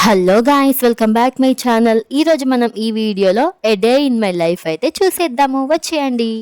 Hello guys, welcome back my channel. ఈరోజు మనం ఈ వీడియోలో ఏ డే ఇన్ మై లైఫ్ అయితే చూసేద్దాము. వచ్చేయండి.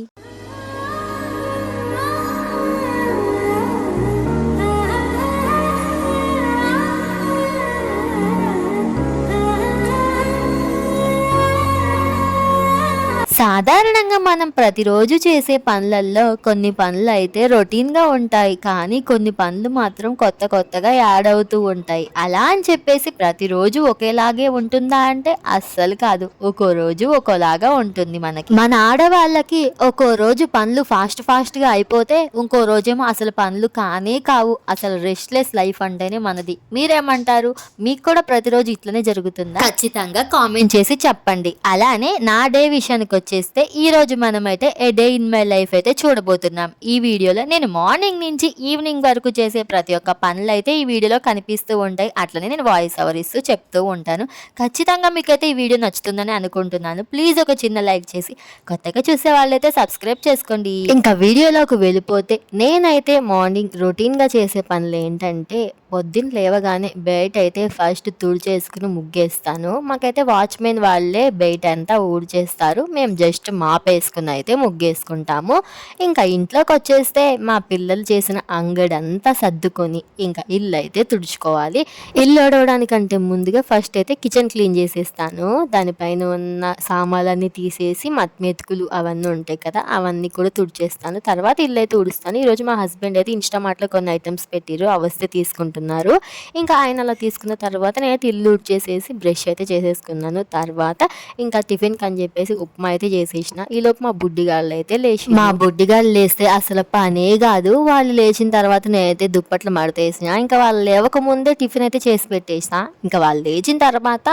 సాధారణంగా మనం ప్రతిరోజు చేసే పనులలో కొన్ని పనులు అయితే రొటీన్గా ఉంటాయి, కానీ కొన్ని పనులు మాత్రం కొత్తగా యాడ్ అవుతూ ఉంటాయి. అలా అని చెప్పేసి ప్రతిరోజు ఒకేలాగే ఉంటుందా అంటే అస్సలు కాదు. ఒక్కో రోజు ఒక్కోలాగా ఉంటుంది. మన ఆడవాళ్ళకి ఒక్కో రోజు పనులు ఫాస్ట్గా అయిపోతే ఇంకో రోజేమో అసలు పనులు కానే కావు. అసలు రెస్ట్లెస్ లైఫ్ అంటేనే మనది. మీరేమంటారు? మీకు కూడా ప్రతిరోజు ఇట్లనే జరుగుతుందా? ఖచ్చితంగా కామెంట్ చేసి చెప్పండి. అలానే నా డే విషయానికి వచ్చేస్తే ఈ రోజు మనమైతే ఏ డే ఇన్ మై లైఫ్ అయితే చూడబోతున్నాం. ఈ వీడియోలో నేను మార్నింగ్ నుంచి ఈవినింగ్ వరకు చేసే ప్రతి ఒక్క పనులు అయితే ఈ వీడియోలో కనిపిస్తూ ఉంటాయి. అట్లనే నేను వాయిస్ ఓవర్ ఇస్తూ చెప్తూ ఉంటాను. ఖచ్చితంగా మీకైతే ఈ వీడియో నచ్చుతుందని అనుకుంటున్నాను. ప్లీజ్ ఒక చిన్న లైక్ చేసి కొత్తగా చూసే వాళ్ళైతే సబ్స్క్రైబ్ చేసుకోండి. ఇంకా వీడియోలోకి వెళ్ళిపోతే నేనైతే మార్నింగ్ రొటీన్గా చేసే పనులు ఏంటంటే పొద్దున్న లేవగానే బయట అయితే ఫస్ట్ తుడిచేసుకుని ముగ్గేస్తాను. మాకైతే వాచ్మెన్ వాళ్ళే బయట అంతా ఊడ్చేస్తారు. మేము జస్ట్ మాప్ వేసుకుని అయితే ముగ్గేసుకుంటాము. ఇంకా ఇంట్లోకి వచ్చేస్తే మా పిల్లలు చేసిన అంగడంతా సర్దుకొని ఇంకా ఇల్లు అయితే తుడుచుకోవాలి. ఇల్లు ఒడవడానికంటే ముందుగా ఫస్ట్ అయితే కిచెన్ క్లీన్ చేసేస్తాను. దానిపైన ఉన్న సామాన్లన్నీ తీసేసి మత్మెతుకులు అవన్నీ ఉంటాయి కదా, అవన్నీ కూడా తుడిచేస్తాను. తర్వాత ఇల్లు అయితే తుడుస్తాను. ఈరోజు మా హస్బెండ్ అయితే ఇన్స్టామార్ట్లో కొన్ని ఐటమ్స్ పెట్టిరు, అవస్తే తీసుకుంటున్నారు. ఇంకా ఆయన అలా తీసుకున్న తర్వాత నేనైతే ఇల్లు ఊడ్చేసేసి బ్రష్ అయితే చేసేసుకున్నాను. తర్వాత ఇంకా టిఫిన్ అని చెప్పేసి ఉప్మా అయితే చేసేసిన. ఈలోపు మా బుడ్డిగాళ్ళు అయితే మా బుడ్డిగాళ్ళు లేస్తే అసలు పనే కాదు. వాళ్ళు లేచిన తర్వాత నేనైతే దుప్పట్లు మడతేసిన. ఇంకా వాళ్ళు లేవక ముందే టిఫిన్ అయితే చేసి పెట్టేసిన. ఇంకా వాళ్ళు లేచిన తర్వాత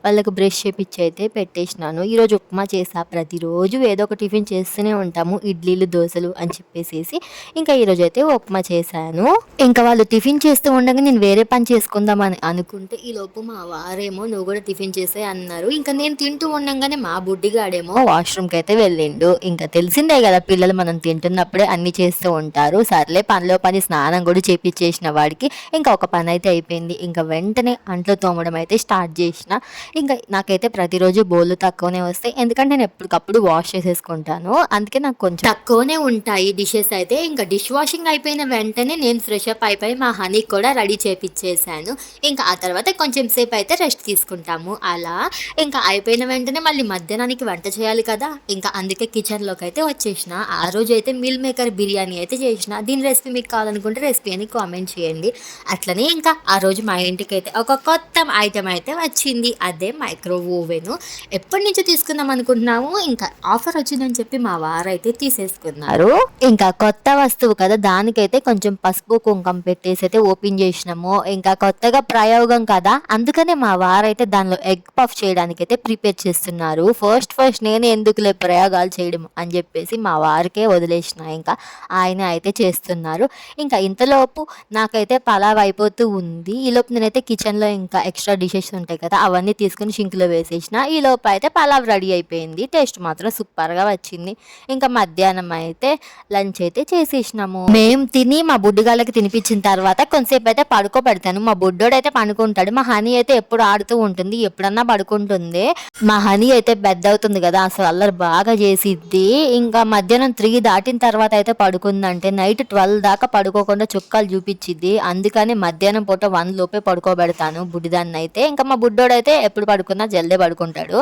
వాళ్ళకు బ్రష్ చేపించి అయితే పెట్టేసినాను. ఈరోజు ఉప్మా చేసా. ప్రతిరోజు ఏదో ఒక టిఫిన్ చేస్తూనే ఉంటాము, ఇడ్లీలు దోశలు అని చెప్పేసి. ఇంకా ఈరోజు అయితే ఉప్మా చేశాను. ఇంకా వాళ్ళు టిఫిన్ చేస్తూ ఉండగా నేను వేరే పని చేసుకుందామని అనుకుంటే ఈలోపు మా వారేమో నువ్వు కూడా టిఫిన్ చేసే అన్నారు. ఇంకా నేను తింటూ ఉండగానే మా బుడ్డిగాడేమో వాష్రూమ్కి అయితే వెళ్ళిండు. ఇంకా తెలిసిందే కదా, పిల్లలు మనం తింటున్నప్పుడే అన్ని చేస్తూ ఉంటారు. సర్లే పనిలో పని స్నానం కూడా చేపించేసిన వాడికి ఇంకా ఒక పని అయితే అయిపోయింది. ఇంకా వెంటనే అంట్లు తోమడం అయితే స్టార్ట్ చేసిన. ఇంకా నాకైతే ప్రతిరోజు బోళ్ళు తక్కువనే వస్తాయి, ఎందుకంటే నేను ఎప్పటికప్పుడు వాష్ చేసేసుకుంటాను. అందుకే నాకు కొంచెం తక్కువనే ఉంటాయి డిషెస్ అయితే. ఇంకా డిష్ వాషింగ్ అయిపోయిన వెంటనే నేను ఫ్రెష్ అప్ అయిపోయి మా హనీ కూడా రెడీ చేపించేసాను. ఇంకా ఆ తర్వాత కొంచెం సేపు అయితే రెస్ట్ తీసుకుంటాము. అలా ఇంకా అయిపోయిన వెంటనే మళ్ళీ మధ్యాహ్నానికి వంట చేయాలి కదా, ఇంకా అందుకే కిచెన్లోకి అయితే వచ్చేసిన. ఆ రోజు అయితే మిల్ మేకర్ బిర్యానీ అయితే చేసిన. దీని రెసిపీ మీకు కావాలనుకుంటే రెసిపీ అని కామెంట్ చేయండి. అట్లనే ఇంకా ఆ రోజు మా ఇంటికి అయితే ఒక కొత్త ఐటెం అయితే వచ్చింది, అదే మైక్రో ఓవెన్. ఎప్పటి నుంచో తీసుకుందాం అనుకుంటున్నాము, ఇంకా ఆఫర్ వచ్చిందని చెప్పి మా వారు అయితే తీసేసుకున్నారు. ఇంకా కొత్త వస్తువు కదా, దానికైతే కొంచెం పసుపు కుంకం పెట్టేసి అయితే ఓపెన్ చేసినాము. ఇంకా కొత్తగా ప్రయోగం కదా, అందుకనే మా వారైతే దానిలో ఎగ్ పఫ్ చేయడానికి అయితే ప్రిపేర్ చేస్తున్నారు. ఫస్ట్ నేను ఎందుకులే ప్రయోగాలు చేయడం అని చెప్పేసి మా వారికే వదిలేసిన. ఇంకా ఆయన అయితే చేస్తున్నారు. ఇంకా ఇంతలోపు నాకైతే పలావ్ అయిపోతూ ఉంది. ఈలోపు నేనైతే కిచెన్లో ఇంకా ఎక్స్ట్రా డిషెస్ ఉంటాయి కదా, అవన్నీ తీసుకుని షింక్లో వేసేసిన. ఈలోపు అయితే పలావ్ రెడీ అయిపోయింది. టేస్ట్ మాత్రం సూపర్గా వచ్చింది. ఇంకా మధ్యాహ్నం అయితే లంచ్ అయితే చేసేసినాము. మేము తిని మా బుడ్డిగాళ్ళకి తినిపించిన తర్వాత కొంతసేపు అయితే పడుకోబెడతాను. మా బుడ్డోడు అయితే పడుకుంటాడు. మా హనీ అయితే ఎప్పుడు ఆడుతూ ఉంటుంది, ఎప్పుడన్నా పడుకుంటుంది. మా హనీ అయితే పెద్ద అవుతుంది కదా, అసలు అల్లరి బాగా చేసిద్ది. ఇంకా మధ్యాహ్నం 3 దాటిన తర్వాత అయితే పడుకుందంటే నైట్ 12 దాకా పడుకోకుండా చుక్కలు చూపించిద్ది. అందుకని మధ్యాహ్నం పూట 1 లోపే పడుకోబెడతాను బుడ్డిదాన్ని అయితే. ఇంకా మా బుడ్డోడు అయితే ఎప్పుడు పడుకున్నా జల్దే పడుకుంటాడు.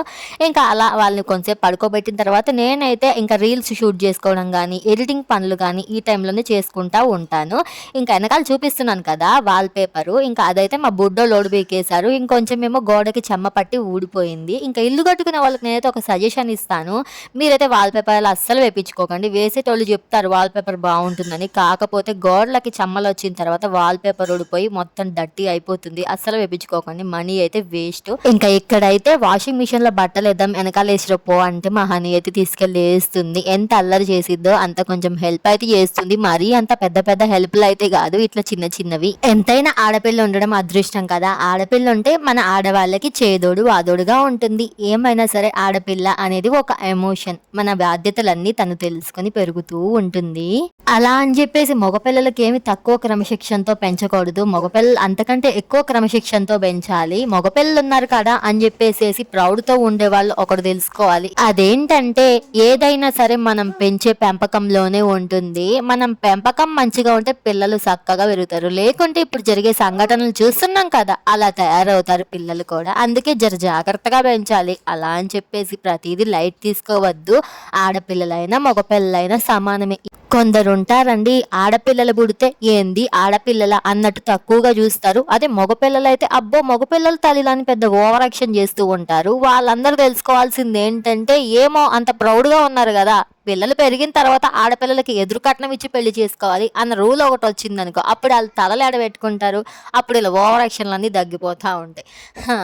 ఇంకా అలా వాళ్ళని కొంచెంసేపు పడుకోబెట్టిన తర్వాత నేనైతే ఇంకా రీల్స్ షూట్ చేసుకోవడం కానీ ఎడిటింగ్ పనులు కానీ ఈ టైంలోనే చేసుకుంటా ఉంటాను. ఇంకా వెనకాల చూపిస్తున్నాను కదా వాల్ పేపరు, ఇంకా అదైతే మా బుడ్డో లోడ్ బీకేశారు. ఇంకొంచెం ఏమో గోడకి చెమ్మ పట్టి ఊడిపోయింది. ఇంకా ఇల్లు కట్టుకునే వాళ్ళకి నేనైతే ఒక సజెషన్ ఇస్తాను, మీరైతే వాల్ పేపర్లు అస్సలు వేపించుకోకండి. వేసేటోళ్ళు చెప్తారు వాల్ పేపర్ బాగుంటుందని, కాకపోతే గోడలకి చెమ్మలు వచ్చిన తర్వాత వాల్ పేపర్ ఊడిపోయి మొత్తం డర్టీ అయిపోతుంది. అస్సలు వేపించుకోకండి, మనీ అయితే వేస్ట్. ఇంకా ఇక్కడైతే వాషింగ్ మిషన్ లో బట్టలు వేద్దాం వెనకాల వేసిరపో అంటే మా హనీ అయితే తీసుకెళ్ళి వేస్తుంది. ఎంత అల్లరి చేసిద్దో అంత కొంచెం హెల్ప్ అయితే చేస్తుంది. మరీ అంత పెద్ద హెల్ప్లు అయితే కాదు, ఇట్లా చిన్నవి. ఎంతైనా ఆడపిల్ల ఉండడం అదృష్టం కదా. ఆడపిల్ల ఉంటే మన ఆడవాళ్ళకి చేదోడు వాదోడుగా ఉంటుంది. ఏమైనా సరే ఆడపిల్ల పిల్ల అనేది ఒక ఎమోషన్. మన బాధ్యతలన్నీ తను తెలుసుకొని పెరుగుతూ ఉంటుంది. అలా అని చెప్పేసి మగపిల్లలకి ఏమి తక్కువ క్రమశిక్షణతో పెంచకూడదు. మగపిల్లలు అంతకంటే ఎక్కువ క్రమశిక్షణతో పెంచాలి. మగపిల్లలు ఉన్నారు కదా అని చెప్పేసేసి ప్రౌడ్‌తో ఉండేవాళ్ళు ఒకటి తెలుసుకోవాలి. అదేంటంటే ఏదైనా సరే మనం పెంచే పెంపకంలోనే ఉంటుంది. మనం పెంపకం మంచిగా ఉంటే పిల్లలు చక్కగా పెరుగుతారు. లేకుంటే ఇప్పుడు జరిగే సంఘటనలు చూస్తున్నాం కదా! అలా తయారవుతారు పిల్లలు కూడా. అందుకే జాగ్రత్తగా పెంచాలి. అలా అని చెప్పేసి ప్రతీదీ లైట్ తీసుకోవద్దు. ఆడపిల్లలైనా మగపిల్లలైనా సమానమే. కొందరుంటారండి ఆడపిల్లలు పుడితే ఏంది ఆడపిల్లల అన్నట్టు తక్కువగా చూస్తారు. అదే మగపిల్లలైతే అబ్బో మగపిల్లల తల్లిలా అని పెద్ద ఓవర్ యాక్షన్ చేస్తూ ఉంటారు. వాళ్ళందరూ తెలుసుకోవాల్సింది ఏంటంటే ఏమో అంత ప్రౌడ్‌గా ఉన్నారు కదా! పిల్లలు పెరిగిన తర్వాత ఆడపిల్లలకి ఎదురు కట్నం ఇచ్చి పెళ్లి చేసుకోవాలి అన్న రూల్ ఒకటి వచ్చిందనుకో అప్పుడు వాళ్ళు తలలు ఎడబెట్టుకుంటారు. అప్పుడు ఇలా ఓవర్ యాక్షన్‌లన్నీ తగ్గిపోతా ఉంటాయి. హా!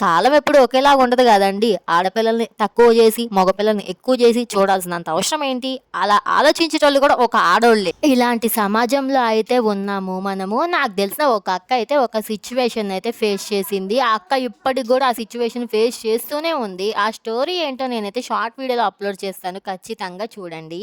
కాలం ఎప్పుడు ఒకేలాగా ఉండదు కదండీ. ఆడపిల్లల్ని తక్కువ చేసి మగపిల్లల్ని ఎక్కువ చేసి చూడాల్సినంత అవసరం ఏంటి? అలా ఆలోచించేటోళ్ళు కూడా ఒక ఆడోళ్ళే. ఇలాంటి సమాజంలో అయితే ఉన్నాము మనము. నాకు తెలిసిన ఒక అక్క అయితే ఒక సిచ్యువేషన్ అయితే ఫేస్ చేసింది. ఆ అక్క ఇప్పటికి కూడా ఆ సిచ్యువేషన్ ఫేస్ చేస్తూనే ఉంది. ఆ స్టోరీ ఏంటో నేనైతే షార్ట్ వీడియోలో అప్లోడ్ చేస్తాను. ఖచ్చితంగా చూడండి.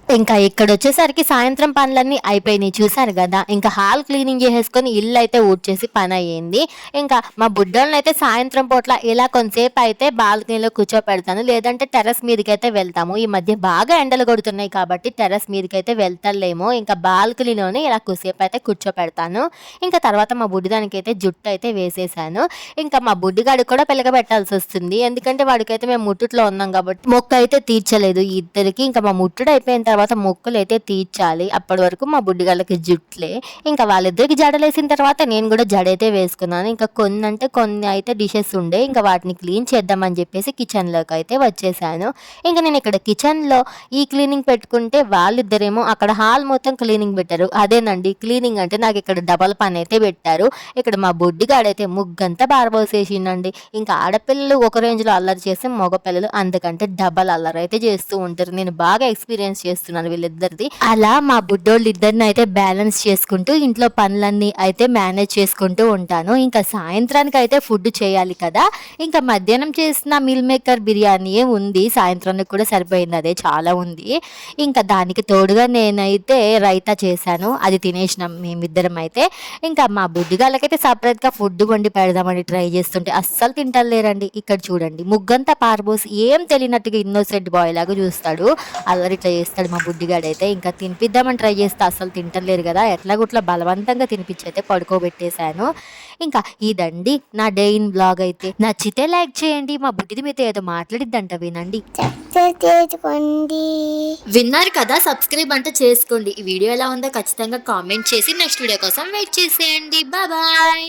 ఇంకా ఇక్కడొచ్చేసరికి సాయంత్రం పనులన్నీ అయిపోయినాయి చూసారు గదా! ఇంకా హాల్ క్లీనింగ్ జేసేసుకొని ఇల్లయితే ఊడ్చేసి పనయ్యింది. ఇంకా మా బుడ్డోడినైతే సాయంత్రం పూట్ల ఇలా కొంసేపయితే బాల్కనీలో కూర్చోపెడతాను. లేదంటే టెర్రస్ మీదకైతే వెళ్తాము. ఈ మధ్య బాగా ఎండలు కొడుతున్నాయి కాబట్టి టెర్రస్ మీదకైతే వెళ్తలేము. ఇంకా బాల్కనీలోనే ఇలా కొద్దిసేపయితే కూర్చోపెడతాను. ఇంకా తర్వాత మా బుడ్డిదానికైతే జుట్టయితే వేసేసాను. ఇంకా మా బుడ్డిగాడికి కూడా పిలకబెట్టాల్సొస్తుంది. ఎందుకంటే వాడికైతే మేము ముట్టుట్లో ఉన్నాం కాబట్టి మొక్కయితే తీర్చలేదు ఈ ఇద్దరికి. ఇంకా మా ముట్టుడయిపోయిన తర్వాత మొక్కులైతే తీర్చాలి. అప్పటి వరకు మా బుడ్డిగాళ్ళకి జుట్లే. ఇంకా వాళ్ళిద్దరికి జడలేసిన తర్వాత నేను కూడా జడైతే వేసుకున్నాను. ఇంకా కొన్ని అయితే డిషెస్ ఉండే. ఇంకా వాటిని క్లీన్ చేద్దామని చెప్పేసి కిచెన్‌లోకి అయితే వచ్చేసాను. ఇంకా నేను ఇక్కడ కిచెన్‌లో ఈ క్లీనింగ్ పెట్టుకుంటే వాళ్ళిద్దరేమో అక్కడ హాల్ మొత్తం క్లీనింగ్ పెట్టారు. అదేనండి క్లీనింగ్ అంటే నాకు ఇక్కడ డబల్ పని అయితే పెట్టారు. ఇక్కడ మా బుడ్డిగాడైతే ముగ్గంతా పారబోసేసిండండి. ఇంకా ఆడపిల్లలు ఒక రేంజ్‌లో అల్లరి చేస్తే మగపిల్లలు అంతకంటే డబల్ అల్లరి అయితే చేస్తూ ఉంటారు. నేను బాగా ఎక్స్‌పీరియన్స్ చేస్తున్నాను వీళ్ళిద్దరిది. అలా మా బుడ్డోళ్ళిద్దరిని అయితే బ్యాలెన్స్ చేసుకుంటూ ఇంట్లో పనులన్నీ అయితే మేనేజ్ చేసుకుంటూ ఉంటాను. ఇంకా సాయంత్రానికి అయితే ఫుడ్ చేయాలి కదా! ఇంకా మధ్యాహ్నం చేసిన మీల్ మేకర్ బిర్యానీయే ఉంది. సాయంత్రానికి కూడా సరిపోయింది అదే చాలా ఉంది. ఇంకా దానికి తోడుగా నేనైతే రైతా చేశాను. అది తినేసినాం మేమిద్దరం అయితే. ఇంకా మా బుడ్డిగాళ్ళకైతే సెపరేట్‌గా ఫుడ్ వండి పెడదామని ట్రై చేస్తుంటే అస్సలు తింటలేరండి. ఇక్కడ చూడండి ముగ్గంతా పారబోసి ఏం తెలియనట్టుగా ఇన్నోసెంట్ బాయ్ లాగా చూస్తాడు. అల్లరి ఇట్లా చేస్తాడు మా బుడ్డిగాడైతే. ఇంకా తినిపిద్దామని ట్రై చేస్తే అస్సలు తింటలేరు కదా! ఎట్లాగొట్లా బలవంతంగా తినిపించి అయితే పడుకోబెట్టేశాను. ఇంకా ఇదండి నా డే ఇన్ వ్లాగ్ అయితే. నచ్చితే లైక్ చేయండి. మా బుడ్డిది మీతో ఏదో మాట్లాడిద్దంట వినండి. చేసుకోండి. విన్నారు కదా! సబ్స్క్రైబ్ అంటే చేసుకోండి. ఈ వీడియో ఎలా ఉందో ఖచ్చితంగా కామెంట్ చేసి నెక్స్ట్ వీడియో కోసం వెయిట్ చేసేయండి. బాయ్.